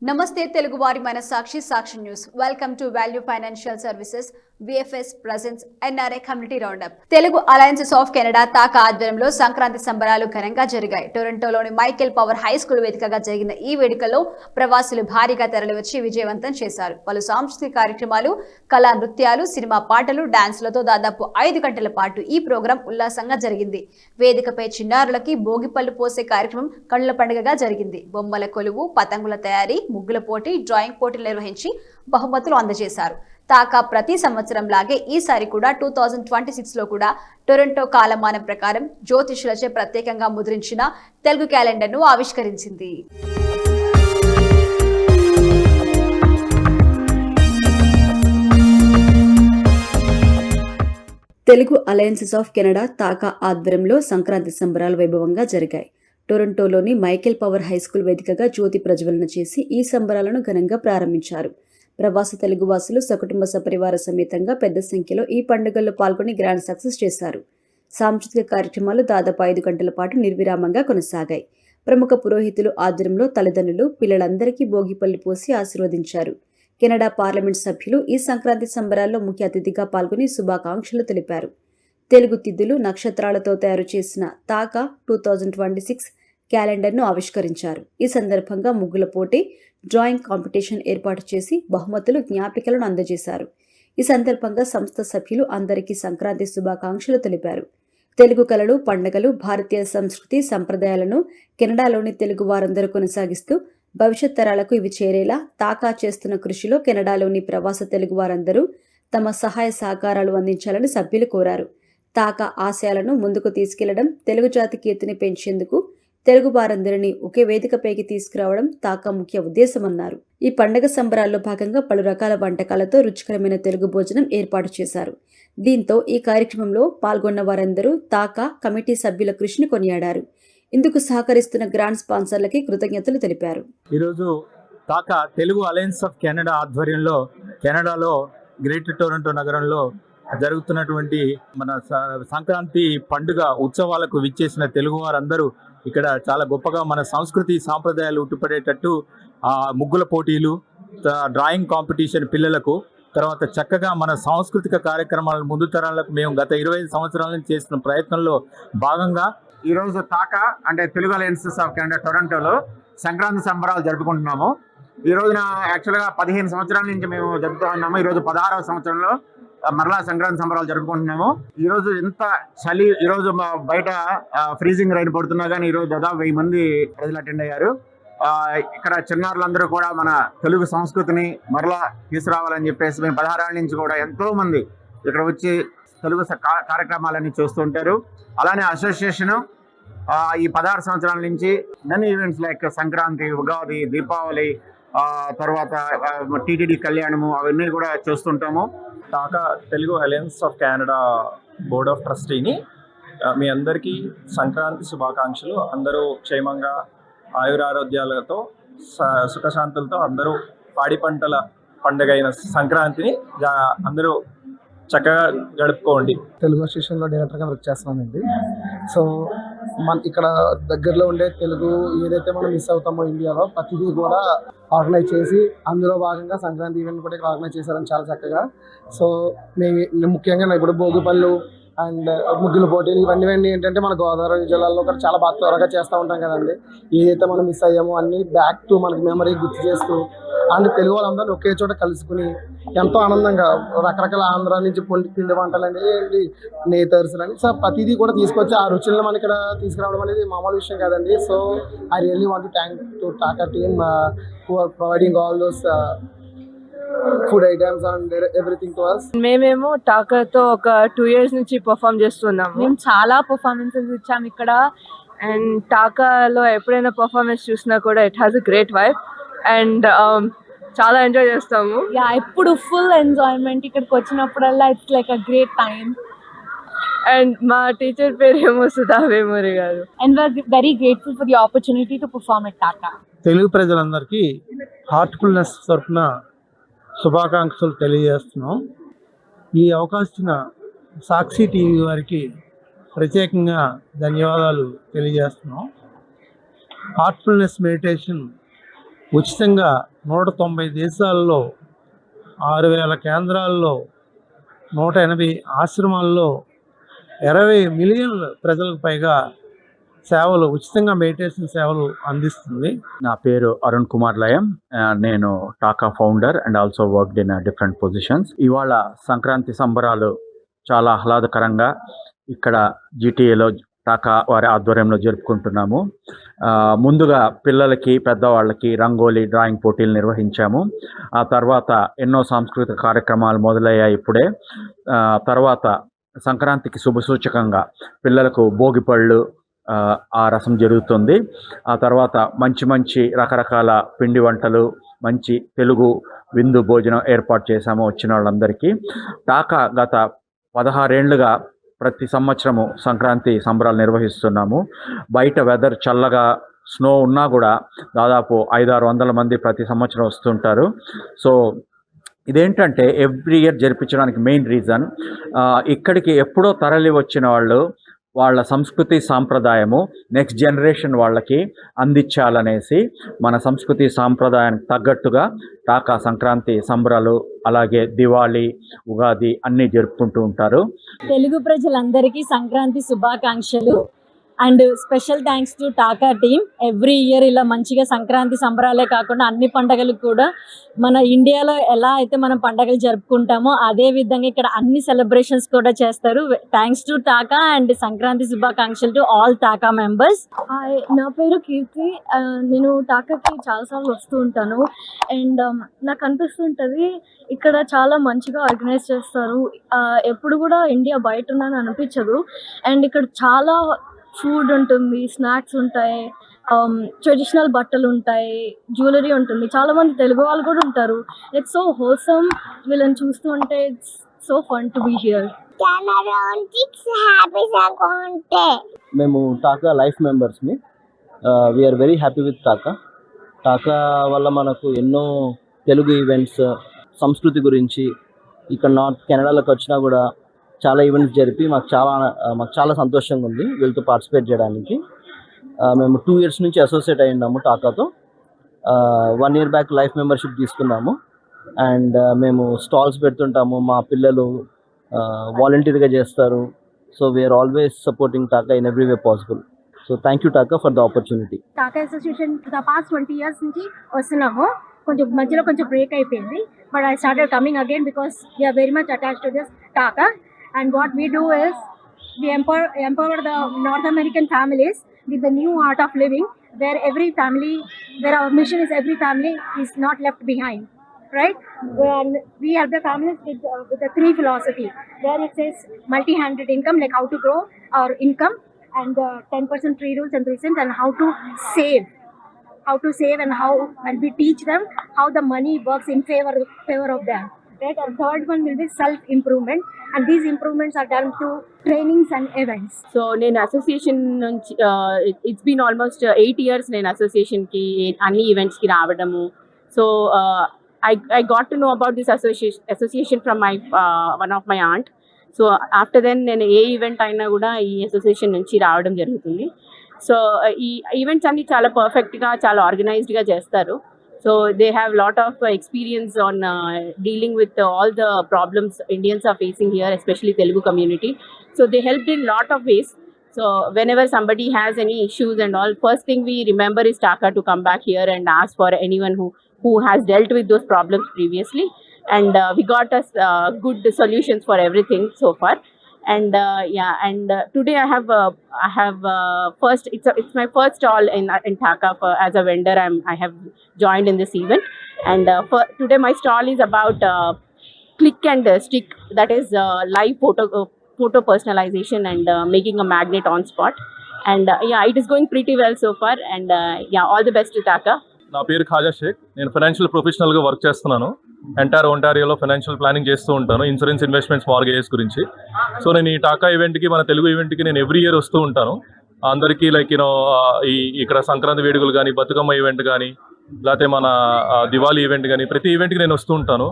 నమస్తే తెలుగు వారి మన Sakshi news. Welcome to value financial services VFS presence NRA community roundup. Telugu alliances of Canada TACA ఆధ్వర్యంలో సంక్రాంతి సంబరాలు ఘనంగా జరిగాయి. టొరంటోలోని మైకేల్ పవర్ హై స్కూల్ వేదికగా జరిగిన ఈ వేడుకలో ప్రవాసులు భారీగా తరలివచ్చి విజయవంతం చేశారు. పలు సాంస్కృతిక కార్యక్రమాలు, కళా నృత్యాలు, సినిమా పాటలు, డాన్సులతో దాదాపు 5 గంటల పాటు ఈ ప్రోగ్రాం ఉల్లాసంగా జరిగింది. వేదికపై చిన్నారులకి భోగిపళ్ళు పోసే కార్యక్రమం కళ్ళ పండుగగా జరిగింది. బొమ్మల కొలువు, పతంగుల తయారీ, ముగ్గుల పోటీ, డ్రాయింగ్ పోటీలు నిర్వహించి బహుమతులు అందజేశారు. తాకా ప్రతి సంవత్సరం లాగే ఈసారి కూడా 2026లో కూడా టొరంటో కాలమానం ప్రకారం జ్యోతిషులచే ప్రత్యేకంగా ముద్రించిన తెలుగు క్యాలెండర్ను ఆవిష్కరించింది. Telugu alliances of Canada TACA ఆధ్వర్యంలో సంక్రాంతి సంబరాలు వైభవంగా జరిగాయి. టొరంటోలోని మైకేల్ పవర్ హై స్కూల్ వేదికగా జ్యోతి ప్రజ్వలన చేసి ఈ సంబరాలను ఘనంగా ప్రారంభించారు. ప్రవాస తెలుగువాసులు సకుటుంబ సపరివార సమేతంగా పెద్ద సంఖ్యలో ఈ పండుగల్లో పాల్గొని గ్రాండ్ సక్సెస్ చేశారు. సాంస్కృతిక కార్యక్రమాలు దాదాపు 5 గంటల పాటు నిర్విరామంగా కొనసాగాయి. ప్రముఖ పురోహితులు ఆధ్వర్యంలో తల్లిదండ్రులు పిల్లలందరికీ భోగిపల్లి పోసి ఆశీర్వదించారు. కెనడా పార్లమెంట్ సభ్యులు ఈ సంక్రాంతి సంబరాల్లో ముఖ్య అతిథిగా పాల్గొని శుభాకాంక్షలు తెలిపారు. తెలుగు తిథులు, నక్షత్రాలతో తయారు చేసిన తాకా 2026 క్యాలెండర్ను ఆవిష్కరించారు. ఈ సందర్భంగా ముగ్గుల పోటీ, డ్రాయింగ్ కాంపిటీషన్ ఏర్పాటు చేసి బహుమతులు, జ్ఞాపికలను అందజేశారు. ఈ సందర్భంగా సంస్థ సభ్యులు అందరికీ సంక్రాంతి శుభాకాంక్షలు తెలిపారు. తెలుగు కళలు, పండుగలు, భారతీయ సంస్కృతి సంప్రదాయాలను కెనడాలోని తెలుగు వారందరూ కొనసాగిస్తూ భవిష్యత్ తరాలకు ఇవి చేరేలా తాకా చేస్తున్న కృషిలో కెనడాలోని ప్రవాస తెలుగు వారందరూ తమ సహాయ సహకారాలు అందించాలని సభ్యులు కోరారు. తాకా ఆశయాలను ముందుకు తీసుకెళ్లడం, తెలుగు జాతి కీర్తిని పెంచేందుకు తెలుగు వారందరినీ ఒకే వేదికపైకి తీసుకురావడం తాకా ముఖ్య ఉద్దేశమన్నారు. ఈ పండగ సంబరాల్లో భాగంగా పలు రకాల వంటకాలతో రుచికరమైన తెలుగు భోజనం ఏర్పాటు చేశారు. దీంతో ఈ కార్యక్రమంలో పాల్గొన్న వారందరూ తాకా కమిటీ సభ్యుల కృషిని కొనియాడారు. ఇందుకు సహకరిస్తున్న గ్రాండ్ స్పాన్సర్లకి కృతజ్ఞతలు తెలిపారు. ఈరోజు తాకా తెలుగు అలయన్స్ ఆఫ్ కెనడా ఆధ్వర్యంలో కెనడాలో గ్రేటర్ టొరంటో నగరంలో జరుగుతున్నటువంటి మన సంక్రాంతి పండుగ ఉత్సవాలకు విచ్చేసిన తెలుగు వారందరూ ఇక్కడ చాలా గొప్పగా మన సంస్కృతి సాంప్రదాయాలు ఉట్టిపడేటట్టు ముగ్గుల పోటీలు, డ్రాయింగ్ కాంపిటీషన్ పిల్లలకు, తర్వాత చక్కగా మన సాంస్కృతిక కార్యక్రమాలను ముందు తరాలకు మేము గత 25 సంవత్సరాల నుంచి చేస్తున్న ప్రయత్నంలో భాగంగా ఈరోజు తాకా అంటే తెలుగు అలయన్సెస్ ఆఫ్ కెనడా టొరంటోలో సంక్రాంతి సంబరాలు జరుపుకుంటున్నాము. ఈ రోజున యాక్చువల్గా 15 సంవత్సరాల నుంచి మేము జరుపుతూ ఉన్నాము. ఈరోజు 16వ సంవత్సరంలో మరలా సంక్రాంతి సంబరాలు జరుపుకుంటున్నాము. ఈరోజు ఇంత చలి, ఈరోజు బయట ఫ్రీజింగ్ రైన్ పడుతున్నా కానీ ఈరోజు దాదాపు 1000 మంది ప్రజలు అటెండ్ అయ్యారు. ఇక్కడ చిన్నారులందరూ కూడా మన తెలుగు సంస్కృతిని మరలా తీసుకురావాలని చెప్పేసి మేము 16 ఏళ్ళ నుంచి కూడా ఎంతో మంది ఇక్కడ వచ్చి తెలుగు కార్యక్రమాలన్నీ చూస్తుంటారు. అలానే అసోసియేషను ఈ 16 సంవత్సరాల నుంచి many events like Sankranti, Ugadi, Deepavali, తర్వాత టీటీడీ కళ్యాణము అవన్నీ కూడా చూస్తుంటాము. TACA Telugu alliance of Canada board of ట్రస్టీని మీ అందరికీ సంక్రాంతి శుభాకాంక్షలు. అందరూ క్షేమంగా ఆయురారోగ్యాలతో సుఖశాంతులతో అందరూ పాడి పంటల పండుగ అయిన సంక్రాంతిని అందరూ చక్కగా గడుపుకోండి. తెలుగు అసోసియేషన్లో డైరెక్టర్గా వర్క్ చేస్తున్నానండి. సో ఇక్కడ దగ్గరలో ఉండే తెలుగు ఏదైతే మనం మిస్ అవుతామో ఇండియాలో ప్రతిదీ కూడా ఆర్గనైజ్ చేసి అందులో భాగంగా సంక్రాంతి ఈవెంట్ కూడా ఇక్కడ ఆర్గనైజ్ చేశారని చాలా చక్కగా. సో మేము ముఖ్యంగా ఇప్పుడు భోగిపళ్ళు అండ్ ముగ్గుల పోటీలు ఇవన్నీ ఏంటంటే మన గోదావరి జిల్లాలో కూడా చాలా బాగా త్వరగా చేస్తూ ఉంటాం కదండి. ఏదైతే మనం మిస్ అయ్యామో అన్నీ బ్యాక్ టు మనకి మెమరీ గుర్తు చేస్తూ అండ్ తెలుగు వాళ్ళందరూ ఒకే చోట కలుసుకుని ఎంతో ఆనందంగా రకరకాల ఆంధ్ర నుంచి పిండి వంటలు ఏంటి నేతర్స్ అని సో ప్రతిదీ కూడా తీసుకొచ్చి ఆ రుచులను మన ఇక్కడ తీసుకురావడం అనేది మామూలు విషయం కాదండి. So I really want to thank to TACA team who are providing all those food items and everything to us. మేమేమో టాకాతో ఒక 2 years నుంచి పర్ఫామ్ చేస్తున్నాము. మేము చాలా పర్ఫార్మెన్సెస్ ఇచ్చాము ఇక్కడ. అండ్ టాకాలో ఎప్పుడైనా పర్ఫార్మెన్స్ చూసినా కూడా it has a great vibe and చాలా ఎంజాయ్ చేస్తాము. ఎప్పుడు ఫుల్ ఎంజాయ్మెంట్. ఇక్కడికి వచ్చినప్పుడల్లా it's like a great time. And మా టీచర్ పేరు ఏమో Sudha Vemuri garu. And we're very grateful for the opportunity to perform at TACA. Telugu ప్రజలందరికీ హార్ట్ఫుల్నెస్ తరఫున శుభాకాంక్షలు తెలియజేస్తున్నాం. ఈ అవకాశం సాక్షి టీవీ వారికి ప్రత్యేకంగా ధన్యవాదాలు తెలియజేస్తున్నాం. హార్ట్ఫుల్నెస్ మెడిటేషన్ ఉచితంగా 190 దేశాల్లో 6,000 కేంద్రాల్లో 180 ఆశ్రమాల్లో 20 మిలియన్ల ప్రజలకు పైగా సేవలు ఉచితంగా మెడిటేషన్ సేవలు అందిస్తుంది. నా పేరు అరుణ్ కుమార్ లయం. నేను taka founder and also worked in different positions. ఇవాళ సంక్రాంతి సంబరాలు చాలా ఆహ్లాదకరంగా ఇక్కడ జీటీఏలో టాకా వారి ఆధ్వర్యంలో జరుపుకుంటున్నాము. ముందుగా పిల్లలకి పెద్దవాళ్ళకి రంగోలీ డ్రాయింగ్ పోటీలు నిర్వహించాము. ఆ తర్వాత ఎన్నో సాంస్కృతిక కార్యక్రమాలు మొదలయ్యాయి ఇప్పుడే. తర్వాత సంక్రాంతికి శుభసూచకంగా పిల్లలకు భోగిపళ్ళు ఆ రసం జరుగుతుంది. ఆ తర్వాత మంచి రకరకాల పిండి వంటలు, మంచి తెలుగు విందు భోజనం ఏర్పాటు చేశాము వచ్చిన వాళ్ళందరికీ. టాకా గత 16 ఏళ్లుగా ప్రతి సంవత్సరము సంక్రాంతి సంబరాలు నిర్వహిస్తున్నాము. బయట వెదర్ చల్లగా స్నో ఉన్నా కూడా దాదాపు 500-600 మంది ప్రతి సంవత్సరం వస్తుంటారు. సో ఇదేంటంటే ఎవ్రీ ఇయర్ జరిపించడానికి మెయిన్ రీజన్, ఇక్కడికి ఎప్పుడో తరలి వచ్చిన వాళ్ళు వాళ్ళ సంస్కృతి సాంప్రదాయము నెక్స్ట్ జనరేషన్ వాళ్ళకి అందించాలనేసి మన సంస్కృతి సాంప్రదాయానికి తగ్గట్టుగా టాకా సంక్రాంతి సంబరాలు, అలాగే దివాళీ, ఉగాది అన్నీ జరుపుకుంటూ ఉంటారు. తెలుగు ప్రజలందరికీ సంక్రాంతి శుభాకాంక్షలు. And special thanks to TACA team. Every year ఇలా మంచిగా సంక్రాంతి సంబరాలే కాకుండా అన్ని పండగలకు కూడా మన ఇండియాలో ఎలా అయితే మనం పండగలు జరుపుకుంటామో అదే విధంగా ఇక్కడ అన్ని సెలబ్రేషన్స్ కూడా చేస్తారు. Thanks to taka and Sankranti శుభాకాంక్షలు టు ఆల్ టాకా మెంబర్స్. నా పేరు కీర్తి. నేను టాకాకి చాలాసార్లు వస్తూ ఉంటాను. అండ్ నాకు అనిపిస్తుంటుంది ఇక్కడ చాలా మంచిగా ఆర్గనైజ్ చేస్తారు. ఎప్పుడు కూడా ఇండియా బయట ఉన్నాను అనిపించదు. అండ్ ఇక్కడ చాలా ఫుడ్ ఉంటుంది, స్నాక్స్ ఉంటాయి, ట్రెడిషనల్ బట్టలు ఉంటాయి, జ్యువెలరీ ఉంటుంది. చాలా మంది తెలుగు వాళ్ళు కూడా ఉంటారు. It's so wholesome. వీళ్ళని చూస్తూ ఉంటే it's so fun to be here. మేము టాకా లైఫ్ మెంబర్స్ని. We're very happy with TACA. TACA వల్ల మనకు ఎన్నో తెలుగు ఈవెంట్స్, సంస్కృతి గురించి ఇక్కడ నార్త్ కెనడాలోకి వచ్చినా కూడా చాలా ఈవెంట్స్ జరిపి మాకు చాలా సంతోషంగా ఉంది వీళ్ళతో పార్టిసిపేట్ చేయడానికి. మేము 2 years నుంచి అసోసియేట్ అయి ఉన్నాము టాకాతో. 1 year బ్యాక్ లైఫ్ మెంబర్షిప్ తీసుకున్నాము. అండ్ మేము స్టాల్స్ పెడుతుంటాము. మా పిల్లలు వాలంటీర్గా చేస్తారు. So we're always supporting TACA in every way possible. So thank you TACA for the opportunity. TACA association past 20 years నుంచి వస్తున్నాము. మధ్యలో కొంచెం బ్రేక్ అయిపోయింది. But I started coming again because we're very much attached to this TACA. And what we do is we empower the North American families with the new art of living, where our mission is every family is not left behind, right? And we help the families with the 3 philosophy, where it says multi-handed income, like how to grow our income, and 10% 3 rules and 3 cents, and how to save, and we teach them how the money works in favor of them. Right, and third one will be self-improvement, and these improvements are done through trainings and events. So నేను association నుంచి it's been almost 8 years నేను అసోసియేషన్కి అన్ని ఈవెంట్స్కి రావడము. So I got to know about this association from one of my aunt. So after then నేను ఏ event అయినా కూడా ఈ అసోసియేషన్ నుంచి రావడం జరుగుతుంది. సో ఈ ఈవెంట్స్ అన్ని చాలా పర్ఫెక్ట్గా, చాలా ఆర్గనైజ్డ్గా చేస్తారు. So they have a lot of experience on dealing with all the problems Indians are facing here, especially Telugu community. So they helped in lot of ways. So whenever somebody has any issues and all, first thing we remember is taka to come back here and ask for anyone who has dealt with those problems previously. And we got us good solutions for everything so far. And today I have first it's my first stall in taka as a vendor. I have joined in this event, and today my stall is about click and stick, that is live photo personalization and making a magnet on spot. And it is going pretty well so far, and all the best to taka. నా పేరు ఖాజా షేక్. నేను financial ప్రొఫెషనల్గా work చేస్తున్నాను. Entire ఒంటారియోలో financial planning చేస్తూ ఉంటాను, insurance, investments, mortgages గురించి. So నేను ఈ టాకా ఈవెంట్కి, మన తెలుగు ఈవెంట్కి నేను ఎవ్రీ ఇయర్ వస్తూ ఉంటాను. అందరికీ లైక్ ఇక్కడ సంక్రాంతి వేడుకలు కానీ, బతుకమ్మ ఈవెంట్ కానీ, లేకపోతే మన దివాళీ ఈవెంట్ కానీ, ప్రతి ఈవెంట్కి నేను వస్తూ ఉంటాను.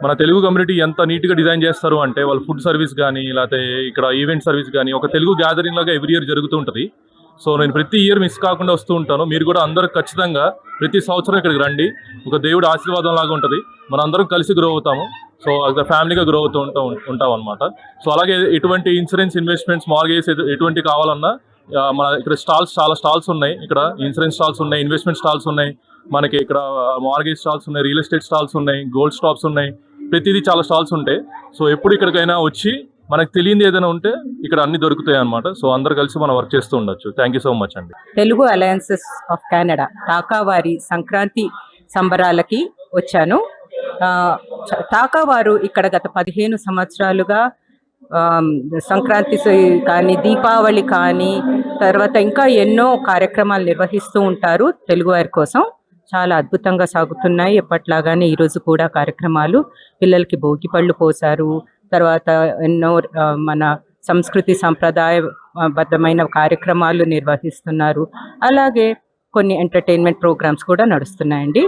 మన తెలుగు కమ్యూనిటీ ఎంత నీట్గా డిజైన్ చేస్తారు అంటే, వాళ్ళు ఫుడ్ సర్వీస్ కానీ, లేకపోతే ఇక్కడ ఈవెంట్ సర్వీస్ కానీ, ఒక తెలుగు గ్యాదరింగ్ లాగా ఎవ్రీ ఇయర్ జరుగుతూ ఉంటుంది. సో నేను ప్రతి ఇయర్ మిస్ కాకుండా వస్తూ ఉంటాను. మీరు కూడా అందరూ ఖచ్చితంగా ప్రతి సంవత్సరం ఇక్కడికి రండి. ఒక దేవుడి ఆశీర్వాదం లాగా ఉంటుంది. మనందరం కలిసి గ్రో అవుతాము. సో అది ఫ్యామిలీగా గ్రో అవుతూ ఉంటాం అనమాట. సో అలాగే ఎటువంటి ఇన్సూరెన్స్, ఇన్వెస్ట్మెంట్స్, మార్గేజ్ ఎటువంటి కావాలన్నా మన ఇక్కడ చాలా స్టాల్స్ ఉన్నాయి. ఇక్కడ ఇన్సూరెన్స్ స్టాల్స్ ఉన్నాయి, ఇన్వెస్ట్మెంట్ స్టాల్స్ ఉన్నాయి, మనకి ఇక్కడ మార్గేజ్ స్టాల్స్ ఉన్నాయి, రియల్ ఎస్టేట్ స్టాల్స్ ఉన్నాయి, గోల్డ్ స్టాప్స్ ఉన్నాయి. ప్రతిదీ చాలా స్టాల్స్ ఉంటాయి. సో ఎప్పుడు ఇక్కడికైనా వచ్చి మనకు తెలియంది ఏదైనా ఉంటే ఇక్కడ అన్ని దొరుకుతాయి అన్నమాట. సో అందరు కలిసి మనం వర్క్ చేస్తూ ఉండొచ్చు. థ్యాంక్ యూ సో మచ్ అండి. Telugu alliances of Canada taka వారి సంక్రాంతి సంబరాలకి వచ్చాను. టాకా వారు ఇక్కడ గత 15 సంవత్సరాలుగా సంక్రాంతి కానీ, దీపావళి కానీ, తర్వాత ఇంకా ఎన్నో కార్యక్రమాలు నిర్వహిస్తూ ఉంటారు తెలుగు వారి కోసం. చాలా అద్భుతంగా సాగుతున్నాయి. ఎప్పట్లాగానే ఈరోజు కూడా కార్యక్రమాలు, పిల్లలకి భోగి పళ్ళు పోసారు. తర్వాత ఎన్నో మన సంస్కృతి సంప్రదాయబద్ధమైన కార్యక్రమాలు నిర్వహిస్తున్నారు. అలాగే కొన్ని ఎంటర్టైన్మెంట్ ప్రోగ్రామ్స్ కూడా నడుస్తున్నాయండి.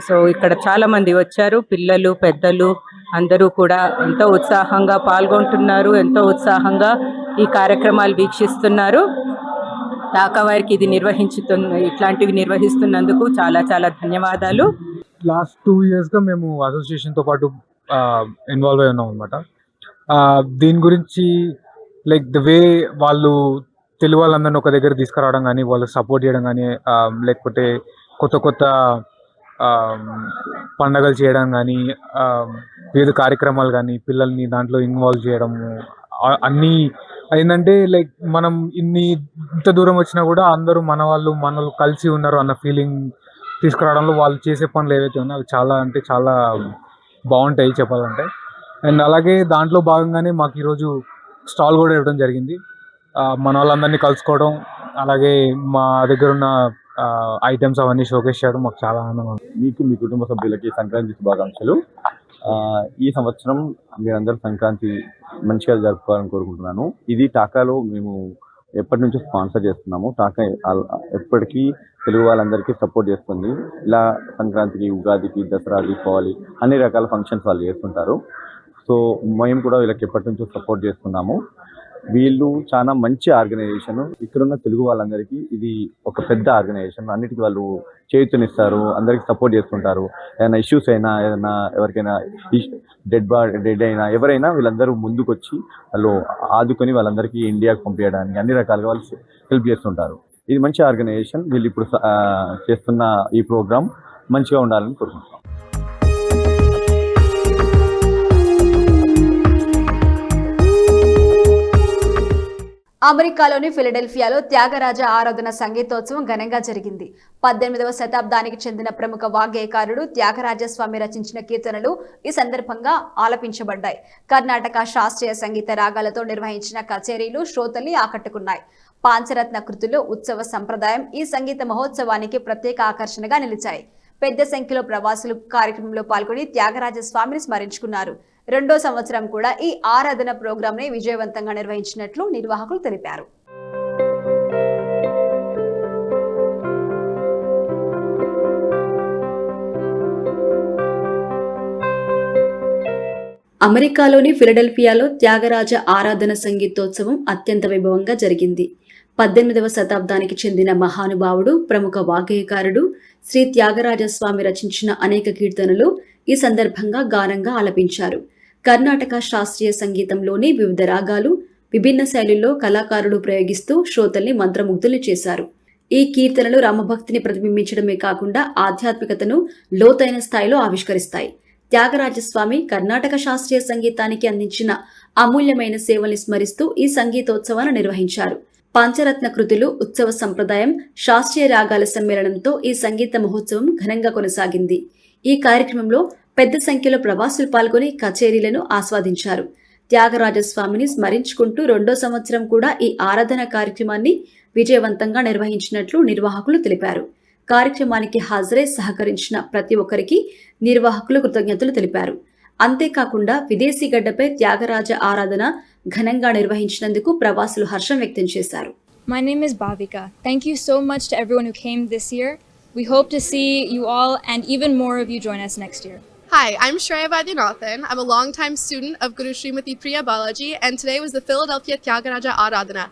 సో ఇక్కడ చాలా మంది వచ్చారు, పిల్లలు, పెద్దలు అందరూ కూడా ఎంతో ఉత్సాహంగా పాల్గొంటున్నారు, ఎంతో ఉత్సాహంగా ఈ కార్యక్రమాలు వీక్షిస్తున్నారు. టాకా వారికి ఇట్లాంటివి నిర్వహిస్తున్నందుకు చాలా చాలా ధన్యవాదాలు. లాస్ట్ 2 yearsగా మేము అసోసియేషన్తో పాటు ఇన్వాల్వ్ అయి ఉన్నాం అనమాట. దీని గురించి లైక్ ద వే వాళ్ళు తెలుగు వాళ్ళందరినీ ఒక దగ్గర తీసుకురావడం కానీ, వాళ్ళకి సపోర్ట్ చేయడం కానీ, లేకపోతే కొత్త పండగలు చేయడం కానీ, వివిధ కార్యక్రమాలు కానీ, పిల్లల్ని దాంట్లో ఇన్వాల్వ్ చేయడము అన్నీ ఏంటంటే లైక్ మనం ఇంత దూరం వచ్చినా కూడా అందరూ మనలు కలిసి ఉన్నారు అన్న ఫీలింగ్ తీసుకురావడంలో వాళ్ళు చేసే పనులు ఏవైతే ఉన్నాయో అవి చాలా అంటే చాలా బాగుంటాయి చెప్పాలంటే. అండ్ అలాగే దాంట్లో భాగంగానే మాకు ఈరోజు స్టాల్ కూడా ఇవ్వడం జరిగింది. మన వాళ్ళందరినీ కలుసుకోవడం, అలాగే మా దగ్గర ఉన్న ఐటమ్స్ అవన్నీ షోకేస్ చేయడం మాకు చాలా ఆనందంగా ఉంది. మీకు, మీ కుటుంబ సభ్యులకి సంక్రాంతి శుభాకాంక్షలు. ఈ సంవత్సరం మీరందరూ సంక్రాంతి మంచిగా జరుపుకోవాలని కోరుకుంటున్నాను. ఇది టాకాలో మేము ఎప్పటి నుంచో స్పాన్సర్ చేస్తున్నాము. టాకా ఎప్పటికీ తెలుగు వాళ్ళందరికీ సపోర్ట్ చేస్తుంది. ఇలా సంక్రాంతికి, ఉగాదికి, దసరా, దీపావళి అన్ని రకాల ఫంక్షన్స్ వాళ్ళు చేస్తుంటారు. సో మేము కూడా వీళ్ళకి ఎప్పటి నుంచో సపోర్ట్ చేస్తున్నాము. వీళ్ళు చాలా మంచి ఆర్గనైజేషన్. ఇక్కడున్న తెలుగు వాళ్ళందరికీ ఇది ఒక పెద్ద ఆర్గనైజేషన్. అన్నిటికీ వాళ్ళు చేయూతనిస్తారు, అందరికీ సపోర్ట్ చేస్తుంటారు. ఏదైనా ఇష్యూస్ అయినా, ఏదైనా ఎవరికైనా డెడ్ అయినా, ఎవరైనా వీళ్ళందరూ ముందుకు వచ్చి వాళ్ళు ఆదుకొని వాళ్ళందరికీ ఇండియాకి పంపించడానికి అన్ని రకాలుగా వాళ్ళు హెల్ప్ చేస్తుంటారు. ఇది మంచి ఆర్గనైజేషన్. వీళ్ళు ఇప్పుడు చేస్తున్న ఈ ప్రోగ్రామ్ మంచిగా ఉండాలని కోరుకుంటున్నాం. అమెరికాలోని ఫిలడెల్ఫియాలో త్యాగరాజ ఆరాధన సంగీతోత్సవం ఘనంగా జరిగింది. 18వ శతాబ్దానికి చెందిన ప్రముఖ వాగ్గేయకారుడు త్యాగరాజస్వామి రచించిన కీర్తనలు ఈ సందర్భంగా ఆలపించబడ్డాయి. కర్ణాటక శాస్త్రీయ సంగీత రాగాలతో నిర్వహించిన కచేరీలు శ్రోతల్ని ఆకట్టుకున్నాయి. పాంచరత్న కృతులు, ఉత్సవ సంప్రదాయం ఈ సంగీత మహోత్సవానికి ప్రత్యేక ఆకర్షణగా నిలిచాయి. పెద్ద సంఖ్యలో ప్రవాసులు కార్యక్రమంలో పాల్గొని త్యాగరాజస్వామిని స్మరించుకున్నారు. 2వ సంవత్సరం కూడా ఈ ఆరాధన ప్రోగ్రామ్ ని విజయవంతంగా నిర్వహించినట్లు నిర్వాహకులు తెలిపారు. అమెరికాలోని ఫిలడెల్ఫియాలో త్యాగరాజ ఆరాధన సంగీతోత్సవం అత్యంత వైభవంగా జరిగింది. 18వ శతాబ్దానికి చెందిన మహానుభావుడు, ప్రముఖ వాగ్గేయకారుడు శ్రీ త్యాగరాజస్వామి రచించిన అనేక కీర్తనలు ఈ సందర్భంగా గానంగా ఆలపించారు. కర్ణాటక శాస్త్రీయ సంగీతంలోని వివిధ రాగాలు, విభిన్న శైలుల్లో కళాకారులు ప్రయోగిస్తూ శ్రోతల్ని మంత్రముగ్ధుల్ని చేశారు. ఈ కీర్తనలు రామభక్తిని ప్రతిబింబించడమే కాకుండా ఆధ్యాత్మికతను లోతైన స్థాయిలో ఆవిష్కరిస్తాయి. త్యాగరాజస్వామి కర్ణాటక శాస్త్రీయ సంగీతానికి అందించిన అమూల్యమైన సేవల్ని స్మరిస్తూ ఈ సంగీతోత్సవాన్ని నిర్వహించారు. పంచరత్న కృతులు, ఉత్సవ సంప్రదాయం, శాస్త్రీయ రాగాల సమ్మేళనంతో ఈ సంగీత మహోత్సవం ఘనంగా కొనసాగింది. ఈ కార్యక్రమంలో పెద్ద సంఖ్యలో ప్రవాసులు పాల్గొని కచేరీలను ఆస్వాదించారు. త్యాగరాజస్వామిని స్మరించుకుంటూ 2వ సంవత్సరం కూడా ఈ ఆరాధన కార్యక్రమాన్ని విజయవంతంగా నిర్వహించినట్లు నిర్వాహకులు తెలిపారు. కార్యక్రమానికి హాజరై సహకరించిన ప్రతి ఒక్కరికి నిర్వాహకులు కృతజ్ఞతలు తెలిపారు. అంతేకాకుండా విదేశీ గడ్డపై త్యాగరాజ ఆరాధన ఘనంగా నిర్వహించినందుకు ప్రవాసులు హర్షం వ్యక్తం చేశారు. My name is Bhavika. Thank you so much to everyone who came this year. We hope to see you all and even more of you join us next year. Hi, I'm Shreya Vaidyanathan. I'm a longtime student of Guru Srimati Priya Balaji, and today was the Philadelphia Tyagaraja Aradhana.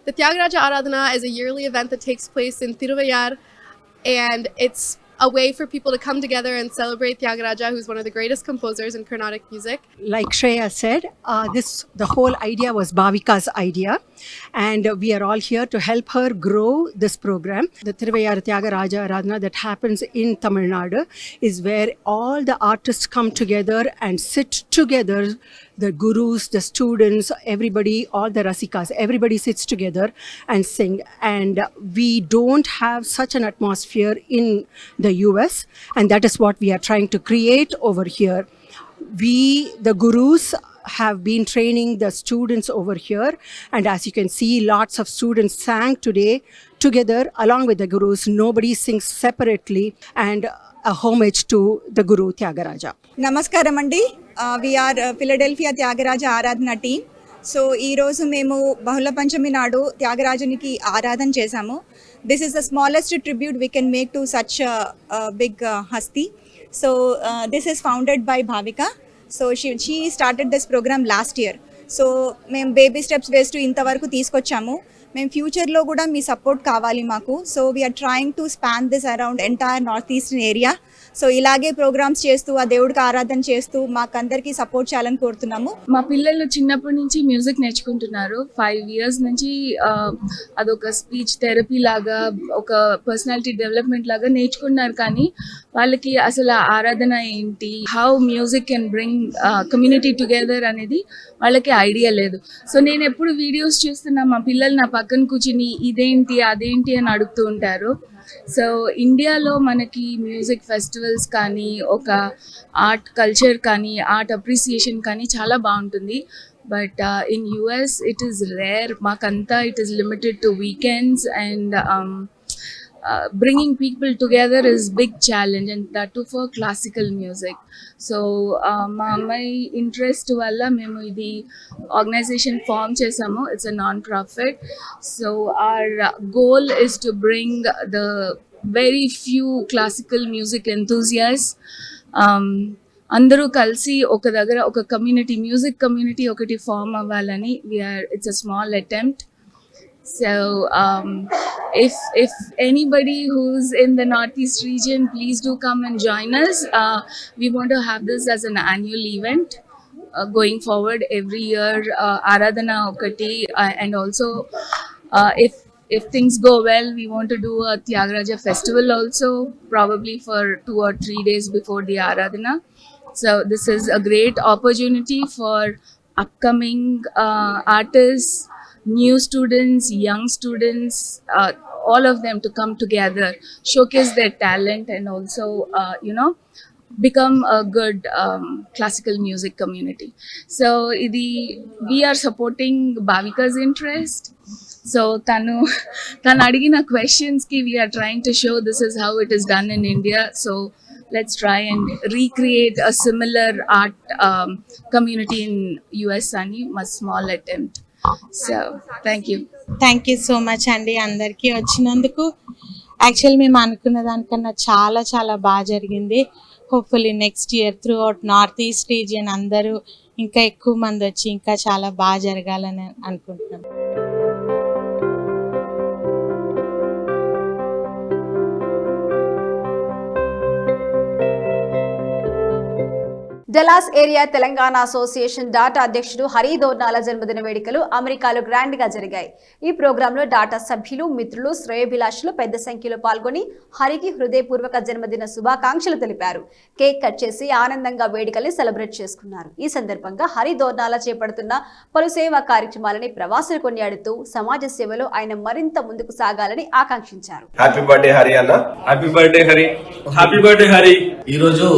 The Tyagaraja Aradhana is a yearly event that takes place in Thiruvayar, and it's a way for people to come together and celebrate Tyagaraja, who's one of the greatest composers in Carnatic music. Like Shreya said, the whole idea was Bhavika's idea, and we are all here to help her grow this program. The Thiruvayar Tyagaraja Aradhana that happens in Tamil Nadu is where all the artists come together and sit together. The gurus, the students, everybody, all the rasikas, everybody sits together and sing. And we don't have such an atmosphere in the US, and that is what we are trying to create over here. We, the gurus, have been training the students over here, and as you can see, lots of students sang today together along with the gurus. Nobody sings separately, and a homage to the Guru Tyagaraja. నమస్కారం అండి, we are Philadelphia Tyagaraja ఆరాధన team. So ఈరోజు మేము బహుళ పంచమి నాడు త్యాగరాజునికి ఆరాధన చేశాము. This is the smallest tribute we can make to such big హస్తి. So this is founded by Bhavika. So she started this program last year. So మేము బేబీ స్టెప్స్ వేస్తూ ఇంతవరకు తీసుకొచ్చాము. మేము ఫ్యూచర్లో కూడా మీ సపోర్ట్ కావాలి మాకు. So we're trying to span this around entire north eastern area. So ఇలాగే ప్రోగ్రామ్స్ చేస్తూ ఆ దేవుడికి ఆరాధన చేస్తూ మాకందరికీ సపోర్ట్ చేయాలని కోరుతున్నాము. మా పిల్లలు చిన్నప్పటి నుంచి మ్యూజిక్ నేర్చుకుంటున్నారు. 5 years నుంచి అదొక స్పీచ్ థెరపీ లాగా, ఒక పర్సనాలిటీ డెవలప్మెంట్ లాగా నేర్చుకున్నారు. కానీ వాళ్ళకి అసలు ఆరాధన ఏంటి, how music can bring community together అనేది వాళ్ళకి ఐడియా లేదు. సో నేను ఎప్పుడు వీడియోస్ చూస్తున్నా, మా పిల్లలు నా పక్కన కూర్చుని ఇదేంటి అదేంటి అని అడుగుతూ ఉంటారు. సో ఇండియాలో మనకి మ్యూజిక్ ఫెస్టివల్స్ కానీ, ఒక ఆర్ట్ కల్చర్ కానీ, ఆర్ట్ అప్రిసియేషన్ కానీ చాలా బాగుంటుంది. But in US it is rare. మాకంతా it is limited to weekends, and bringing people together is big challenge, and that too for classical music. So my interest valla memu idi organization form chesamu. It's a non-profit. So our goal is to bring the very few classical music enthusiasts అందరూ కలిసి ఒక దగ్గర ఒక community, music community ఒకటి form అవ్వాలని it's a small attempt. So if anybody who's in the Northeast region, please do come and join us. We want to have this as an annual event going forward every year. Aradhana okati, and also if things go well, we want to do a Tyagaraja festival also, probably for 2 or 3 days before the Aradhana. So this is a great opportunity for upcoming artists, new students, young students, all of them to come together, showcase their talent, and also become a good classical music community. So we are supporting Bhavika's interest. So tanu adigina questions ki we are trying to show this is how it is done in India. So let's try and recreate a similar art community in US ani a small attempt. So thank you so much అండి అందరికీ వచ్చినందుకు. Actual మేము అనుకున్న దానికన్నా చాలా చాలా బాగా జరిగింది. Hopefully next year through out north east region అందరూ ఇంకా ఎక్కువ మంది వచ్చి ఇంకా చాలా బాగా జరగాలని అనుకుంటున్నాం. Dallas area Telangana association data అధ్యక్షుడు హరి దోర్నాల జన్మదిన వేడుకలు అమెరికాలో గ్రాండ్ గా జరిగాయి. ఈ ప్రోగ్రాంలో డాటా సభ్యులు, మిత్రులు, శ్రేయోభిలాషులు పెద్ద సంఖ్యలో పాల్గొని హరికి హృదయపూర్వక జన్మదిన శుభాకాంక్షలు తెలిపారు. కేక్ కట్ చేసి ఆనందంగా వేడుకల్ని సెలబ్రేట్ చేసుకున్నారు. ఈ సందర్భంగా హరి దోర్నాల చేపడుతున్న పలు సేవా కార్యక్రమాలని ప్రవాసులు కొనియాడుతూ సమాజ సేవలో ఆయన మరింత ముందుకు సాగాలని ఆకాంక్షించారు. హ్యాపీ బర్త్డే హరి అన్న. Happy birthday Hari. Happy birthday Hari. ఈ రోజు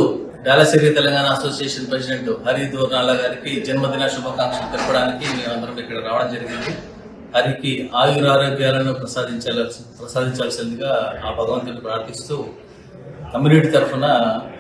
Dallas area Telangana association president Hari Dornala గారికి జన్మదిన శుభాకాంక్షలు తెలపడానికి మేమందరం ఇక్కడ రావడం జరిగింది. హరికి ఆయురారోగ్యాలను ప్రసాదించాల్సిందిగా ఆ భగవంతుని ప్రార్థిస్తూ కమ్యూనిటీ తరఫున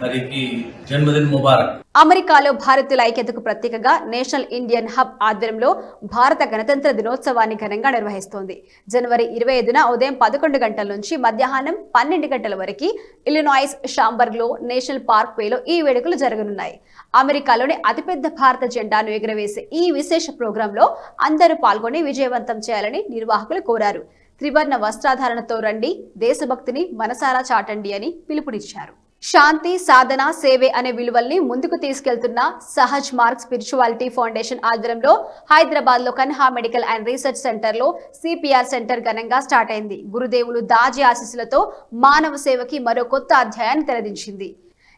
హరికి జన్మదిన ముబారక్. అమెరికాలో భారతీయుల ఐక్యతకు ప్రత్యేకంగా నేషనల్ ఇండియన్ హబ్ ఆధ్వర్యంలో భారత గణతంత్ర దినోత్సవాన్ని ఘనంగా నిర్వహిస్తోంది. జనవరి 25న ఉదయం 11 గంటల నుంచి మధ్యాహ్నం 12 గంటల వరకు ఇలినాయిస్ షాంబర్గ్లో నేషనల్ పార్క్ వేలో ఈ వేడుకలు జరగనున్నాయి. అమెరికాలోని అతిపెద్ద భారత జెండాను ఎగురవేసే ఈ విశేష ప్రోగ్రాంలో అందరూ పాల్గొని విజయవంతం చేయాలని నిర్వాహకులు కోరారు. త్రివర్ణ వస్త్రాధారణతో రండి, దేశభక్తిని మనసారా చాటండి అని పిలుపునిచ్చారు. శాంతి, సాధన, సేవే అనే విలువల్ని ముందుకు తీసుకెళ్తున్న సహజ్ మార్గ్ స్పిరిచువాలిటీ ఫౌండేషన్ ఆధ్వర్యంలో హైదరాబాద్ లో Kanha medical and research centre లో సిపిఆర్ సెంటర్ ఘనంగా స్టార్ట్ అయింది. గురుదేవులు దాజీ ఆశీస్సులతో మానవ సేవకి మరో కొత్త అధ్యాయాన్ని తెరదించింది.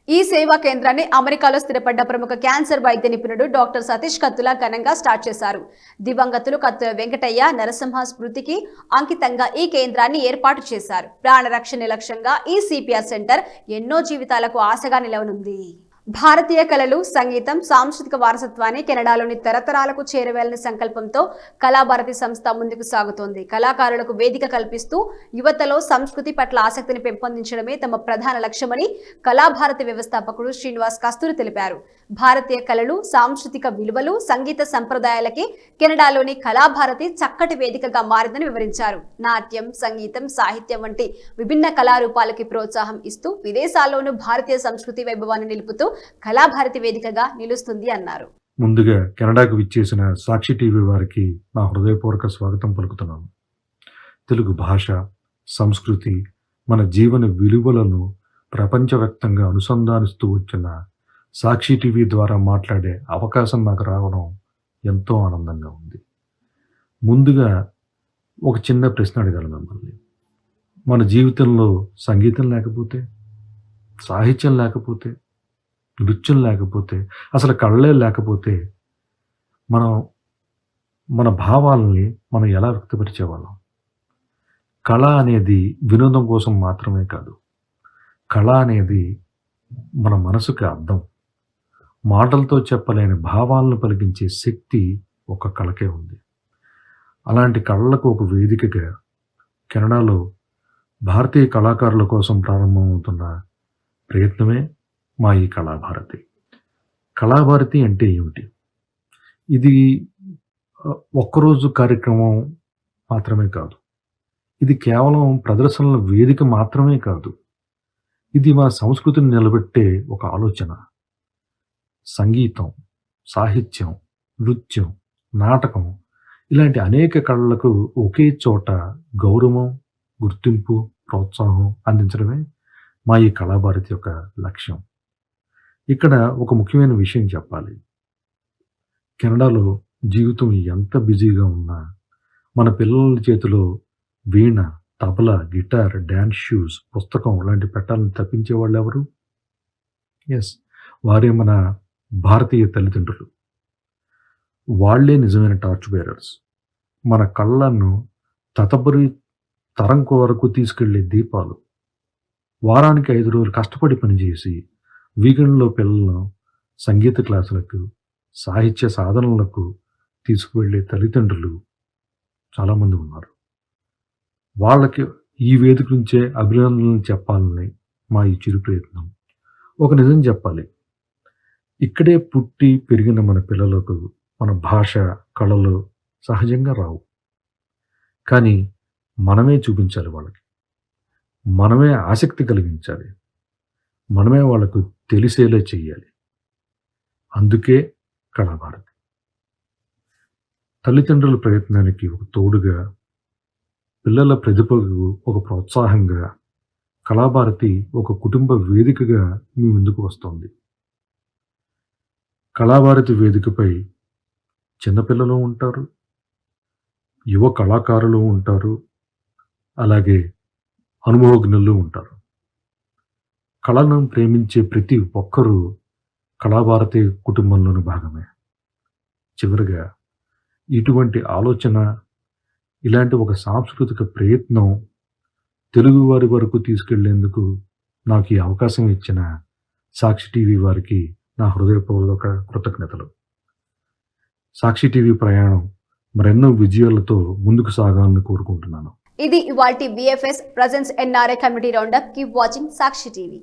ఈ సేవా కేంద్రాన్ని అమెరికాలో స్థిరపడ్డ ప్రముఖ క్యాన్సర్ వైద్య నిపుణుడు డాక్టర్ సతీష్ కత్తుల ఘనంగా స్టార్ట్ చేశారు. దివంగతులు కత్తుల వెంకటయ్య, నరసింహ స్మృతికి అంకితంగా ఈ కేంద్రాన్ని ఏర్పాటు చేశారు. ప్రాణరక్షణ లక్ష్యంగా ఈ సిపిఆర్ సెంటర్ ఎన్నో జీవితాలకు ఆశగా నిలవనుంది. భారతీయ కళలు, సంగీతం, సాంస్కృతిక వారసత్వాన్ని కెనడాలోని తరతరాలకు చేరవేయాలనే సంకల్పంతో కళాభారతి సంస్థ ముందుకు సాగుతోంది. కళాకారులకు వేదిక కల్పిస్తూ యువతలో సంస్కృతి పట్ల ఆసక్తిని పెంపొందించడమే తమ ప్రధాన లక్ష్యమని కళాభారతి వ్యవస్థాపకుడు శ్రీనివాస్ కస్తూరి తెలిపారు. భారతీయ కళలు, సాంస్కృతిక విలువలు, సంగీత సంప్రదాయాలకి కెనడాలోని కళాభారతి చక్కటి వేదికగా మారిందని వివరించారు. నాట్యం, సంగీతం, సాహిత్యం వంటి విభిన్న కళారూపాలకి ప్రోత్సాహం ఇస్తూ విదేశాల్లోనూ భారతీయ సంస్కృతి వైభవాన్ని నిలుపుతూ కళాభారతి వేదికగా నిలుస్తుంది అన్నారు. ముందుగా కెనడాకు విచ్చేసిన సాక్షి టీవీ వారికి నా హృదయపూర్వక స్వాగతం పలుకుతున్నాను. తెలుగు భాష, సంస్కృతి, మన జీవన విలువలను ప్రపంచవ్యాప్తంగా అనుసంధానిస్తూ వచ్చిన సాక్షి టీవీ ద్వారా మాట్లాడే అవకాశం నాకు రావడం ఎంతో ఆనందంగా ఉంది. ముందుగా ఒక చిన్న ప్రశ్న అడగాలి మిమ్మల్ని. మన జీవితంలో సంగీతం లేకపోతే, సాహిత్యం లేకపోతే, నృత్యం లేకపోతే, అసలు కళలే లేకపోతే మన భావాలని మనం ఎలా వ్యక్తపరిచేవాళ్ళం? కళ అనేది వినోదం కోసం మాత్రమే కాదు. కళ అనేది మన మనసుకి అర్థం. మాటలతో చెప్పలేని భావాలను పలికించే శక్తి ఒక కళకే ఉంది. అలాంటి కళలకు ఒక వేదికగా కెనడాలో భారతీయ కళాకారుల కోసం ప్రారంభమవుతున్న ప్రయత్నమే మా ఈ కళాభారతి. కళాభారతి అంటే ఏమిటి? ఇది ఒక్కరోజు కార్యక్రమం మాత్రమే కాదు. ఇది కేవలం ప్రదర్శనల వేదిక మాత్రమే కాదు. ఇది మా సంస్కృతిని నిలబెట్టే ఒక ఆలోచన. సంగీతం, సాహిత్యం, నృత్యం, నాటకం ఇలాంటి అనేక కళలకు ఒకే చోట గౌరవం, గుర్తింపు, ప్రోత్సాహం అందించడమే మా ఈ కళాభారతి యొక్క లక్ష్యం. ఇక్కడ ఒక ముఖ్యమైన విషయం చెప్పాలి. కెనడాలో జీవితం ఎంత బిజీగా ఉన్నా మన పిల్లల చేతిలో వీణ, తబలా, గిటార్, డ్యాన్స్ షూస్, పుస్తకం లాంటి పెట్టాలని తప్పించే వాళ్ళు ఎవరు? ఎస్, వారే మన భారతీయ తల్లిదండ్రులు. వాళ్లే నిజమైన టార్చ్ బేరర్స్. మన కళ్ళను తదుపరి తరం వరకు తీసుకెళ్లే దీపాలు. వారానికి 5 రోజులు కష్టపడి పనిచేసి వీకెండ్లో పిల్లలను సంగీత క్లాసులకు, సాహిత్య సాధనలకు తీసుకువెళ్ళే తల్లిదండ్రులు చాలామంది ఉన్నారు. వాళ్ళకి ఈ వేదిక నుంచే అభినందనలు చెప్పాలని మా ఈ చిరు ప్రయత్నం. ఒక నిజం చెప్పాలి, ఇక్కడే పుట్టి పెరిగిన మన పిల్లలకు మన భాష, కళలు సహజంగా రావు. కానీ మనమే చూపించాలి వాళ్ళకి. మనమే ఆసక్తి కలిగించాలి. మనమే వాళ్ళకు తెలిసేలా చెయ్యాలి. అందుకే కళాభారతి. తల్లిదండ్రుల ప్రయత్నానికి ఒక తోడుగా, పిల్లల ప్రతిభకు ఒక ప్రోత్సాహంగా కళాభారతి ఒక కుటుంబ వేదికగా మీ ముందుకు వస్తోంది. కళాభారతి వేదికపై చిన్నపిల్లలు ఉంటారు, యువ కళాకారులు ఉంటారు, అలాగే అనుభవజ్ఞులు ఉంటారు. కళను ప్రేమించే ప్రతి ఒక్కరూ కళాభారతి కుటుంబంలోని భాగమే. చివరిగా ఇటువంటి ఆలోచన, ఇలాంటి ఒక సాంస్కృతిక ప్రయత్నం తెలుగువారి వరకు తీసుకెళ్లేందుకు నాకు ఈ అవకాశం ఇచ్చిన సాక్షి టీవీ వారికి నా హృదయపూర్వక కృతజ్ఞతలు. సాక్షి టీవీ ప్రయాణం మరెన్నో విజయాలతో ముందుకు సాగాలని కోరుకుంటున్నాను. ఇది ఇవాల్టి BFS presence NRI community roundup. Keep watching Sakshi TV.